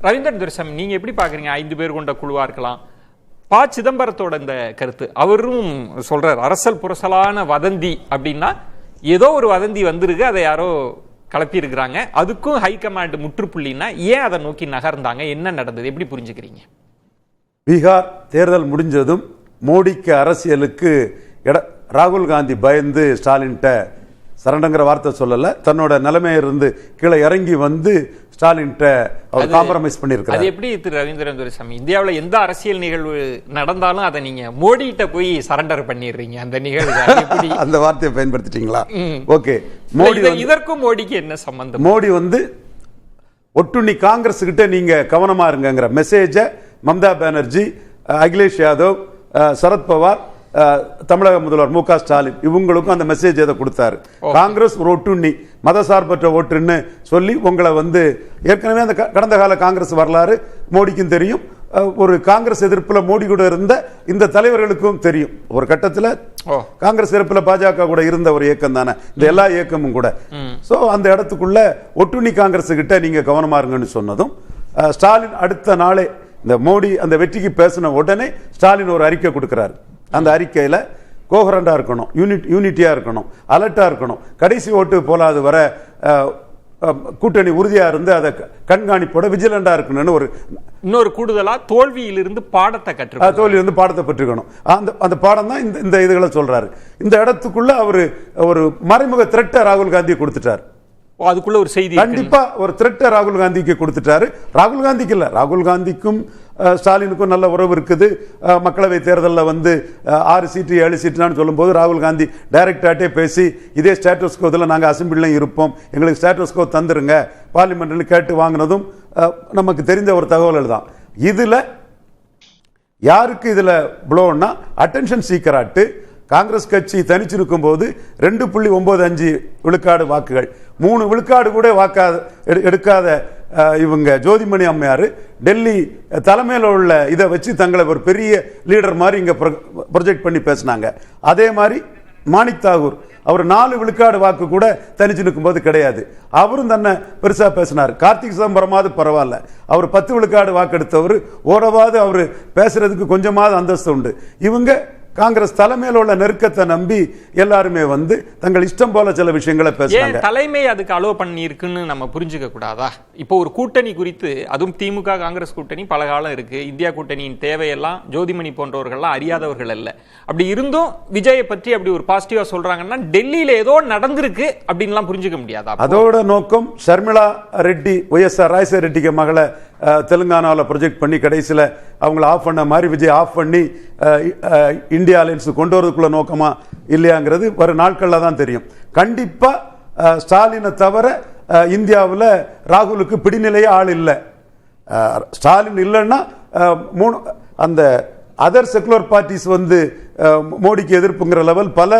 ரவீந்திரன் துரைசாமி, நீங்க எப்படி பாக்குறீங்க? 5 பேர் கொண்ட குழுவா இருக்கலாம். ப. சிதம்பரத்தோட இந்த கருத்து, அவரும் சொல்றார் அரசல் புரசலான வதந்தி அப்படின்னா ஏதோ ஒரு வதந்தி வந்திருக்கு, அதை யாரோ கலப்பி இருக்கிறாங்க, அதுக்கும் ஹைகமாண்ட் முற்றுப்புள்ளின்னா ஏன் அதை நோக்கி நகர்ந்தாங்க, என்ன நடந்தது, எப்படி புரிஞ்சுக்கிறீங்க? பீகார் தேர்தல் முடிஞ்சதும் மோடிக்கு அரசியலுக்கு ராகுல் காந்தி பயந்து ஸ்டாலின்கிட்ட சரண்டங்கிற வார்த்தை சொல்லல, தன்னோட நிலைமையிலிருந்து கீழே இறங்கி வந்து ஸ்டாலின்கிட்ட அவர் காம்ப்ரமைஸ் பண்ணியிருக்காரு. அது எப்படி திரு ரவீந்திரன் துரைசாமி, இந்தியாவில் எந்த அரசியல் நிகழ்வு நடந்தாலும் அதை நீங்க மோடி கிட்ட போய் சரண்டர் பண்ணிடுறீங்க, அந்த நிகழ்வு அந்த வார்த்தையை பயன்படுத்திட்டீங்களா? ஓகே, மோடி இதற்கும் மோடிக்கு என்ன சம்பந்தம்? மோடி வந்து ஒட்டுண்ணி காங்கிரஸ் கிட்ட நீங்க கவனமா இருங்கிற மெசேஜ மம்தா பானர்ஜி, அகிலேஷ் யாதவ், சரத்பவார், தமிழக முதல்வர் மு க ஸ்டாலின் இவங்களுக்கும் அந்த மெசேஜ் எதை கொடுத்தாரு. காங்கிரஸ் ஒரு ஒட்டுண்ணி மதசார்பற்ற ஓட்டுன்னு சொல்லி உங்களை வந்து ஏற்கனவே அந்த கடந்த கால காங்கிரஸ் வரலாறு மோடிக்கும் தெரியும், ஒரு காங்கிரஸ் எதிர்ப்புல மோடி கூட இருந்த இந்த தலைவர்களுக்கும் தெரியும். ஒரு கட்டத்தில் காங்கிரஸ் எதிர்ப்புல பாஜக கூட இருந்த ஒரு இயக்கம் தானே இந்த எல்லா இயக்கமும் கூட. சோ அந்த இடத்துக்குள்ள ஒட்டுண்ணி காங்கிரஸ் கிட்ட நீங்க கவனமா இருங்கன்னு சொன்னதும் ஸ்டாலின் அடுத்த நாளே இந்த மோடி அந்த வெற்றிக்கு பேசின உடனே ஸ்டாலின் ஒரு அறிக்கை கொடுக்கிறாரு. அந்த அறிக்கையில் கோஹரண்டா இருக்கணும், யூனிட்டியா இருக்கணும், அலர்ட்டா இருக்கணும், கடைசி ஓட்டு போலாது வர கூட்டணி உறுதியா இருந்து அதை கண்காணிப்போட விஜிலண்டா இருக்கணும்னு ஒரு இன்னொரு கூடுதலா தோல்வியிலிருந்து பாடத்தை தோல்வியிலிருந்து பாடத்தை பெற்றுக்கணும். அந்த பாடம் தான் இந்த இதுகளை சொல்றாரு. இந்த இடத்துக்குள்ள அவரு ஒரு மறைமுக த்ரெட்டை ராகுல் காந்தி கொடுத்துட்டார். அதுக்குள்ள ஒரு செய்தி கண்டிப்பா ஒரு த்ரெட்டை ராகுல் காந்திக்கு கொடுத்துட்டாரு. ராகுல் காந்திக்கு இல்ல, ராகுல் காந்திக்கும் ஸ்டாலினுக்கும் நல்ல உறவு இருக்குது. மக்களவை தேர்தலில் வந்து 6 சீட்டு 7 சீட்டுன்னு சொல்லும் போது ராகுல் காந்தி டைரக்டாட்டே பேசி இதே ஸ்டேட்டஸ் கோவில் நாங்கள் அசம்பிளிலையும் இருப்போம், எங்களுக்கு ஸ்டேட்டஸ் கோ தந்துருங்க பார்லிமெண்ட்னு கேட்டு வாங்கினதும் நமக்கு தெரிந்த ஒரு தகவல்கள் தான். இதுல யாருக்கு இதுல ப்ளோன்னா அட்டென்ஷன் சீக்கராட்டு காங்கிரஸ் கட்சி தனிச்சிருக்கும் போது 2.95 விழுக்காடு வாக்குகள், 3 விழுக்காடு கூட எடுக்காத இவங்க ஜோதிமணி அம்மையார் டெல்லி தலைமையில் உள்ள இதை வச்சு தங்களை ஒரு பெரிய லீடர் மாதிரி இங்க ப்ரொஜெக்ட் பண்ணி பேசினாங்க. அதே மாதிரி மாணிக் தாகூர் அவர் 4 விழுக்காடு வாக்கு கூட தனிச்சு நிற்கும் போது கிடையாது, அவரும் தன்னை பெருசா பேசினார். கார்த்திக் சிதம்பரமாவது பரவாயில்ல, அவர் 10 விழுக்காடு வாக்கு எடுத்தவர், ஓரவாது அவர் பேசுறதுக்கு கொஞ்சமாவது அந்தஸ்து உண்டு. இவங்க காங்கிரஸ் தலைமையில் உள்ள நெருக்கத்தை நம்பி எல்லாருமே வந்து தங்கள் இஷ்டம் போல சில விஷயங்களை பேசுறாங்க. தலைமை அதுக்கு அலோவ் பண்ணி இருக்குன்னு நம்ம புரிஞ்சுக்க கூடாதா? இப்போ ஒரு கூட்டணி குறித்து, அதுவும் திமுக காங்கிரஸ் கூட்டணி பல காலம் இருக்கு, இந்தியா கூட்டணியின் தேவையெல்லாம் ஜோதிமணி போன்றவர்கள்லாம் அறியாதவர்கள் அல்ல. அப்படி இருந்தும் விஜயை பற்றி அப்படி ஒரு பாசிட்டிவா சொல்றாங்கன்னா டெல்லியில ஏதோ நடந்திருக்கு அப்படின்லாம் புரிஞ்சுக்க முடியாதா? அதோட நோக்கம் ஷர்மிளா ரெட்டி, ஒய்எஸ்ஆர் ராஜசேகர ரெட்டிக்கு மகளை தெலுங்கானாவில் ப்ரொஜெக்ட் பண்ணி கடைசியில் அவங்களை ஆஃப் பண்ண மாதிரி விஜய் ஆஃப் பண்ணி இந்தியா அலையன்ஸ் கொண்டு வரதுக்குள்ள நோக்கமா இல்லையாங்கிறது வரும் நாட்களில் தான் தெரியும். கண்டிப்பா ஸ்டாலினை தவிர இந்தியாவில் ராகுலுக்கு பிடிநிலையே ஆள் இல்லை. ஸ்டாலின் இல்லைன்னா அந்த அதர் செகுலர் பார்ட்டிஸ் வந்து மோடிக்கு எதிர்ப்புங்கிற லெவல் பல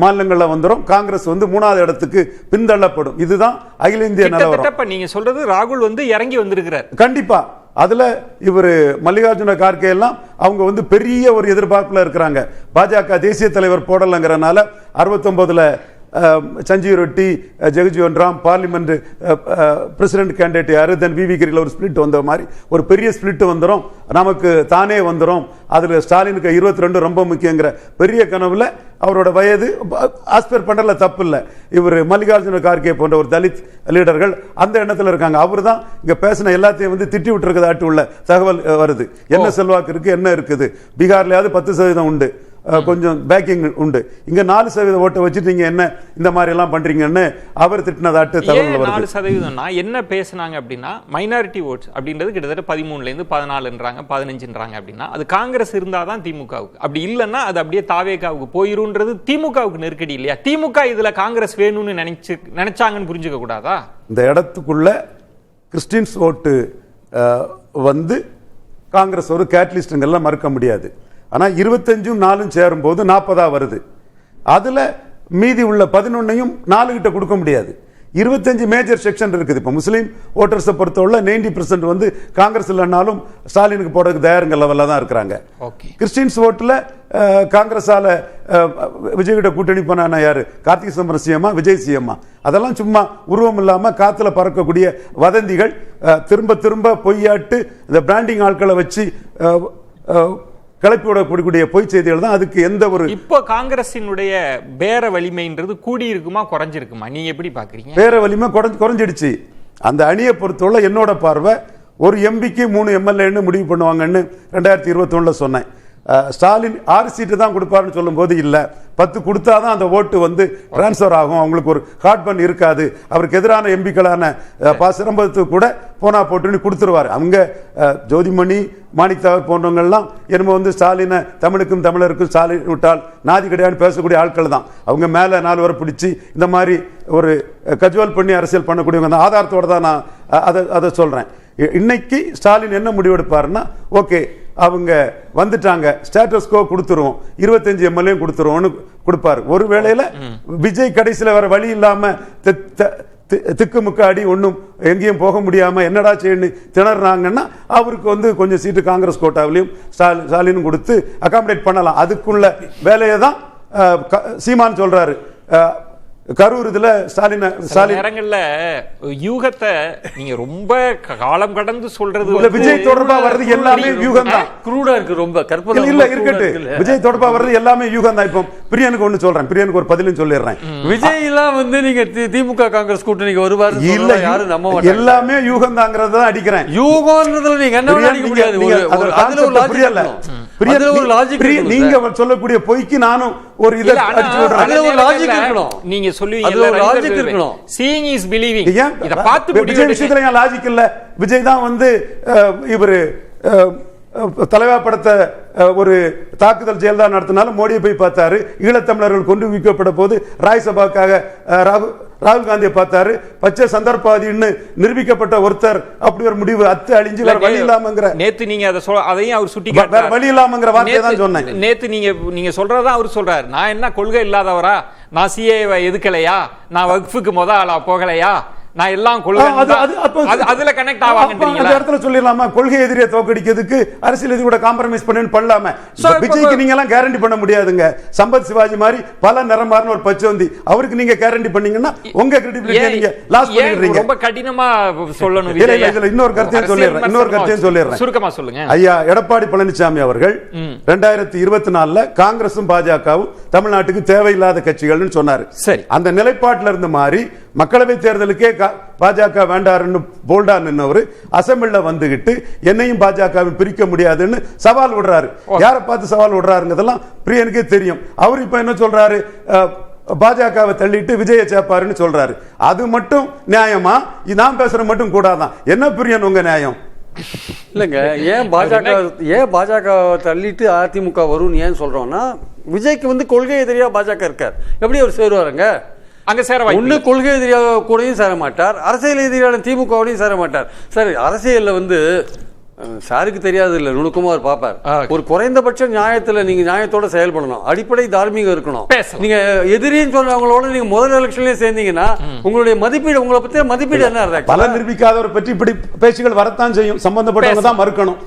மாநிலங்களில் வந்துடும். காங்கிரஸ் வந்து 3வது இடத்துக்கு பின்தள்ளப்படும். இதுதான் அகில இந்திய நிலவரம். நீங்க சொல்றது ராகுல் வந்து இறங்கி வந்திருக்கிறார். கண்டிப்பா அதுல இவர் மல்லிகார்ஜுன கார்கே எல்லாம் அவங்க வந்து பெரிய ஒரு எதிர்பார்ப்புல இருக்கிறாங்க. பாஜக தேசிய தலைவர் போடலங்கிறனால 69ல Sanjeev Reddy, Jagjivan Ram parliament president candidate யாரு, தென் விவி கிரியில் ஒரு ஸ்பிளிட் வந்த மாதிரி ஒரு பெரிய ஸ்பிளிட் வந்துடும், நமக்கு தானே வந்துடும். அதுல ஸ்டாலினுக்கு 22 ரொம்ப முக்கியங்கிற பெரிய கனவுல அவரோட வயது ஆஸ்பயர் பண்றதுல தப்பு இல்லை. இவர் மல்லிகார்ஜுன கார்கே போன்ற ஒரு தலித் லீடர்கள் அந்த எண்ணத்தில் இருக்காங்க. அவர் தான் இங்க பேசின எல்லாத்தையும் வந்து திட்டி விட்டுருக்கதாட்டு உள்ள தகவல் வருது. என்ன செல்வாக்கு இருக்கு, என்ன இருக்குது, பீகார்லயாவது 10% உண்டு, கொஞ்சம் பேக்கிங் உண்டு, இங்க 4% ஓட்டை வச்சுட்டு நீங்க என்ன இந்த மாதிரி எல்லாம் பண்றீங்கன்னு அவர் திட்டினதாட்டு தகவல் வருது. 4% என்ன பேசினாங்க அப்படின்னா மைனாரிட்டி ஓட்ஸ் அப்படின்றது கிட்டத்தட்ட 13லேருந்து 14ன்றாங்க 15ன்றாங்க அப்படின்னா அது காங்கிரஸ் இருந்தாதான் திமுகவுக்கு, அப்படி இல்லைன்னா அது அப்படியே தாவேகாவுக்கு போயிருன்றது திமுகவுக்கு நெருக்கடி இல்லையா? திமுக இதுல காங்கிரஸ் வேணும்னு நினைச்சாங்கன்னு புரிஞ்சுக்க கூடாதா? இந்த இடத்துக்குள்ள கிறிஸ்டின்ஸ் ஓட்டு வந்து காங்கிரஸ் ஒரு கேட்டலிஸ்ட்ங்கெல்லாம் மறுக்க முடியாது. ஆனா 25ம் 4ம் சேரும் போது 40 வருது. அதுல மீதி உள்ள 11ஐயும் 4 கிட்ட கொடுக்க முடியாது. 25 மேஜர் செக்ஷன் இருக்குது. இப்போ முஸ்லீம் ஓட்டர்ஸை பொறுத்தவரை 90% வந்து காங்கிரஸ் இல்லைனாலும் ஸ்டாலினுக்கு போறதுக்கு தயாருங்க லெவலில் தான் இருக்கிறாங்க. கிறிஸ்டின்ஸ் ஓட்டுல காங்கிரஸால விஜய்கிட்ட கூட்டணி பண்ண யாரு? கார்த்திக் சிதம்பரம் சிஎம்மா, விஜய் சிஎம்மா? அதெல்லாம் சும்மா உருவம் இல்லாம காத்துல பறக்கக்கூடிய வதந்திகள், திரும்ப திரும்ப பொய்யாட்டு இந்த பிராண்டிங் ஆட்களை வச்சு கிளப்பி விடக்கூடிய பொய் செய்திகள் தான். அதுக்கு எந்த ஒரு இப்போ காங்கிரசினுடைய பேர வலிமைன்றது கூடி இருக்குமா குறைஞ்சிருக்குமா? நீங்க எப்படி பாக்குறீங்க? பேர வலிமை குறைஞ்சிடுச்சு. அந்த அணியை பொறுத்தவரை என்னோட பார்வை ஒரு எம்பிக்கு 3 எம்எல்ஏன்னு முடிவு பண்ணுவாங்கன்னு 2021 சொன்னேன். ஸ்டாலின் 6 சீட்டு தான் கொடுப்பாருன்னு சொல்லும் போது இல்ல 10 கொடுத்தாதான் அந்த ஓட்டு வந்து டிரான்ஸ்பர் ஆகும், அவங்களுக்கு ஒரு ஹார்ட் பன் இருக்காது, அவருக்கு எதிரான எம்பிக்களான சிரம்பத்துக்கு கூட போனா போட்டுன்னு கொடுத்துருவாரு. அவங்க ஜோதிமணி, மாணிக்தாவர் போன்றவங்கள்லாம் என்னமோ வந்து ஸ்டாலினை தமிழுக்கும் தமிழருக்கும் ஸ்டாலின் விட்டால் நாதி கிடையாதுன்னு பேசக்கூடிய ஆட்கள் தான். அவங்க மேல 4 வரை பிடிச்சி இந்த மாதிரி ஒரு கஜுவல் பண்ணி அரசியல் பண்ணக்கூடியவங்க தான். ஆதாரத்தோட தான் நான் அதை சொல்றேன். இன்னைக்கு ஸ்டாலின் என்ன முடிவெடுப்பாருன்னா, ஓகே அவங்க வந்துட்டாங்க, ஸ்டேட்டஸ் கோ கொடுத்துருவோம், 25 எம்எல்ஏ கொடுத்துருவோம்னு கொடுப்பாரு. ஒரு வேளையில விஜய் கடைசியில் வேற வழி இல்லாம திக்குமுக்காடி ஒன்றும் எங்கேயும் போக முடியாம என்னடா செய்யணும் திணறாங்கன்னா அவருக்கு வந்து கொஞ்சம் சீட்டு காங்கிரஸ் கோட்டாவிலையும் ஸ்டாலினும் கொடுத்து அகாமடேட் பண்ணலாம். அதுக்குள்ள வேலையை தான் சீமான் சொல்றாரு. கரூர் இதுல ஸ்டாலின் நேரங்கள்ல யூகத்தை நீங்க ரொம்ப காலம் கடந்து சொல்றது விஜய் தொடர்பா வர்றது எல்லாமே யூகம் தான். க்ரூடா இருக்கு, ரொம்ப கற்பனை இல்ல இருக்கட்டு. விஜய் தொடர்பா வர்றது எல்லாமே யூகம் தான். இப்போ பிரியனுக்கு ஒண்ணு சொல்றேன், பிரியனுக்கு ஒரு பதிலும் சொல்லிடுறேன். விஜய் எல்லாம் வந்து நீங்க திமுக காங்கிரஸ் கூட்டணிக்கு வருவாரு இல்ல, யாரும் நம்ப மாட்டாங்க. எல்லாமே யூகம் தாங்கிறத தான் அடிக்கிறேன். யூகம்ன்றதுல நீங்க என்ன அடிக்க முடியாது. அதுல ஒரு லாஜிக் இல்ல. நீங்க சொல்லக்கூடிய பொய்க்கு நானும் ஒரு இத அடிச்சு விடுறேன். அதுல ஒரு லாஜிக் இருக்கணும். நீங்க சொல்லுவீங்க லாஜிக் இருக்கணும். seeing is believing. இத பார்த்து விஜய் விஷயத்துல ஏன் லாஜிக் இல்ல? விஜய் தான் வந்து இவரு தலைவா படத்தை ஒரு தாக்குதல் ஜெயலலிதா நடத்தினாலும் மோடியை போய் பார்த்தாரு. ஈழத்தமிழர்கள் கொண்டு வைக்கப்பட்ட போது ராஜ்சபாக்காக ராகுல் காந்தியை பார்த்தாரு. பச்சை சந்தர்ப்பாதின்னு நிரூபிக்கப்பட்ட ஒருத்தர் அப்படி ஒரு முடிவு அழிஞ்சு வேற வழி இல்லாமங்கிற நேத்து நீங்க அதையும் அவர் சுட்டி வேற வழி இல்லாமங்கிற வார்த்தையை தான் சொன்னேன். நேத்து நீங்க சொல்றதா அவர் சொல்றாரு. நான் என்ன கொள்கை இல்லாதவரா? நான் சிஏவை எதுக்கலையா? நான் வக்ஃபுக்கு முத ஆளா போகலையா? நான் எல்லாம் அதுல கனெக்ட் ஆவாங்கன்றீங்களா? இடத்துல சொல்லிடலாமா? கொள்கை எதிரியை தோக்கடிக்கிறதுக்கு அரசியல் எதிரி கூட காம்ப்ரமைஸ் பண்ணு பண்ணலாமே. விஜய்க்கு நீங்க எல்லாம் கேரண்டி பண்ண முடியாதுங்க. சம்பத் சிவாஜி மாதிரி பல நிறமார்னு ஒரு பச்சோந்தி, அவருக்கு நீங்க கேரண்டி பண்ணீங்கன்னா உங்க கிரெடிபிலிட்டியை நீங்க லாஸ் பண்ணிடுறீங்க. ரொம்ப கடினமா சொல்லணும். இதுல இன்னொரு கருத்தையும் சொல்லிடுறேன். சுருக்கமா சொல்லுங்க. ஐயா எடப்பாடி பழனிசாமி அவர்கள் 2024 காங்கிரசும் பாஜகவும் தமிழ்நாட்டுக்கு தேவையில்லாத கட்சிகள்னு சொன்னாரு. சரி, அந்த நிலைப்பாட்டில இருந்து மாறி மக்களவை தேர்தலுக்கே பாஜக வேண்டாருன்னு போல்டா நின்னவர் அசம்பிளில வந்துகிட்டு என்னையும் பாஜகவை பிரிக்க முடியாதுன்னு சவால் விடுறாரு. யாரை பார்த்து சவால் விடுறாருங்கிறதெல்லாம் பிரியனுக்கே தெரியும். அவர் இப்ப என்ன சொல்றாரு? பாஜகவை தள்ளிட்டு விஜயை சேர்ப்பாருன்னு சொல்றாரு. அது மட்டும் நியாயமா? நான் பேசுற மட்டும் கூடாதான். என்ன பிரியன் உங்க நியாயம்? இல்லைங்க, ஏன் பாஜக தள்ளிட்டு அதிமுக வரும் ஏன் சொல்றோம்னா, விஜய்க்கு வந்து கொள்கை எதிரியா பாஜக இருக்கார். எப்படி அவர் சேருவாருங்க? அங்க சேர ஒண்ணு கொள்கை எதிரியாக கூடயும் சேர மாட்டார், அரசியல் எதிரியான திமுகவோடையும் சேர மாட்டார். சரி, அரசியல்ல வந்து சாருக்கு தெரியாது இல்ல, நுணுக்கமா அவர் பார்ப்பார். ஒரு குறைந்தபட்ச நியாயத்துல நீங்க நியாயத்தோட செயல்படணும், அடிப்படை தார்மீகம் இருக்கணும். நீங்க எதிரின்னு சொல்றவங்களோட நீங்க முதல் எலெக்ஷன்லயே சேர்ந்தீங்கன்னா உங்களுடைய மதிப்பீடு, உங்களை பத்தி மதிப்பீடு என்ன? பல நிரூபிக்காதவரை பற்றி இப்படி பேச்சுகள் வரத்தான் செய்யும். சம்பந்தப்பட்டவங்க தான் மறுக்கணும்.